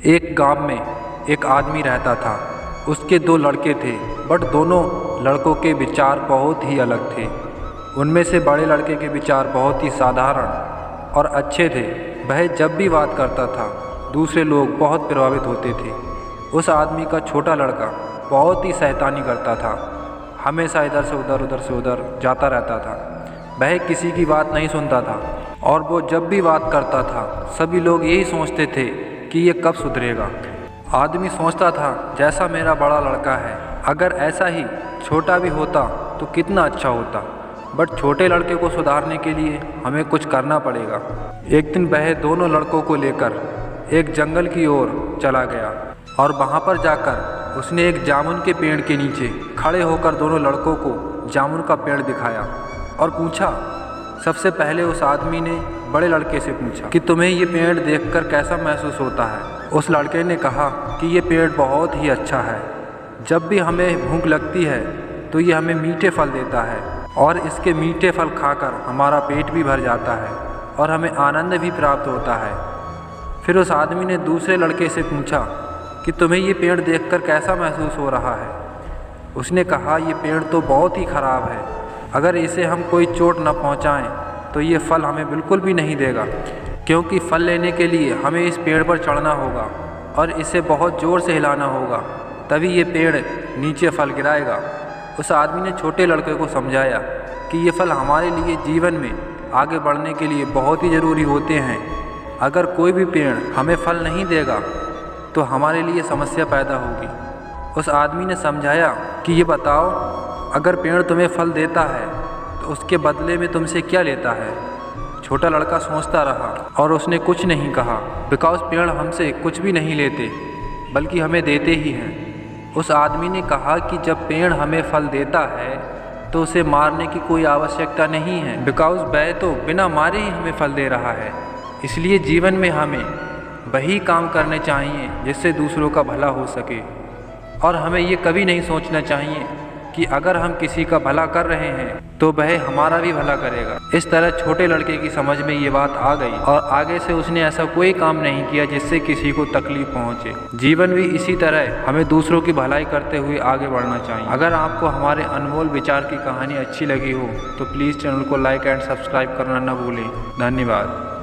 एक गांव में एक आदमी रहता था। उसके दो लड़के थे, बट दोनों लड़कों के विचार बहुत ही अलग थे। उनमें से बड़े लड़के के विचार बहुत ही साधारण और अच्छे थे। वह जब भी बात करता था दूसरे लोग बहुत प्रभावित होते थे। उस आदमी का छोटा लड़का बहुत ही शैतानी करता था, हमेशा इधर से उधर जाता रहता था। वह किसी की बात नहीं सुनता था और वो जब भी बात करता था सभी लोग यही सोचते थे कि ये कब सुधरेगा। आदमी सोचता था जैसा मेरा बड़ा लड़का है, अगर ऐसा ही छोटा भी होता तो कितना अच्छा होता, बट छोटे लड़के को सुधारने के लिए हमें कुछ करना पड़ेगा। एक दिन वह दोनों लड़कों को लेकर एक जंगल की ओर चला गया और वहाँ पर जाकर उसने एक जामुन के पेड़ के नीचे खड़े होकर दोनों लड़कों को जामुन का पेड़ दिखाया और पूछा। सबसे पहले उस आदमी ने बड़े लड़के से पूछा कि तुम्हें ये पेड़ देखकर कैसा महसूस होता है। उस लड़के ने कहा कि ये पेड़ बहुत ही अच्छा है। जब भी हमें भूख लगती है तो ये हमें मीठे फल देता है और इसके मीठे फल खाकर हमारा पेट भी भर जाता है और हमें आनंद भी प्राप्त होता है। फिर उस आदमी ने दूसरे लड़के से पूछा कि तुम्हें ये पेड़ देखकर कैसा महसूस हो रहा है। उसने कहा ये पेड़ तो बहुत ही ख़राब है, अगर इसे हम कोई चोट न पहुंचाएं तो ये फल हमें बिल्कुल भी नहीं देगा, क्योंकि फल लेने के लिए हमें इस पेड़ पर चढ़ना होगा और इसे बहुत ज़ोर से हिलाना होगा, तभी ये पेड़ नीचे फल गिराएगा। उस आदमी ने छोटे लड़के को समझाया कि ये फल हमारे लिए जीवन में आगे बढ़ने के लिए बहुत ही ज़रूरी होते हैं। अगर कोई भी पेड़ हमें फल नहीं देगा तो हमारे लिए समस्या पैदा होगी। उस आदमी ने समझाया कि ये बताओ, अगर पेड़ तुम्हें फल देता है तो उसके बदले में तुमसे क्या लेता है। छोटा लड़का सोचता रहा और उसने कुछ नहीं कहा, बिकॉज पेड़ हमसे कुछ भी नहीं लेते बल्कि हमें देते ही हैं। उस आदमी ने कहा कि जब पेड़ हमें फल देता है तो उसे मारने की कोई आवश्यकता नहीं है, बिकॉज वह तो बिना मारे ही हमें फल दे रहा है। इसलिए जीवन में हमें वही काम करने चाहिए जिससे दूसरों का भला हो सके, और हमें ये कभी नहीं सोचना चाहिए कि अगर हम किसी का भला कर रहे हैं तो वह हमारा भी भला करेगा। इस तरह छोटे लड़के की समझ में ये बात आ गई और आगे से उसने ऐसा कोई काम नहीं किया जिससे किसी को तकलीफ पहुंचे। जीवन भी इसी तरह हमें दूसरों की भलाई करते हुए आगे बढ़ना चाहिए। अगर आपको हमारे अनमोल विचार की कहानी अच्छी लगी हो तो प्लीज़ चैनल को लाइक एंड सब्सक्राइब करना न भूलें। धन्यवाद।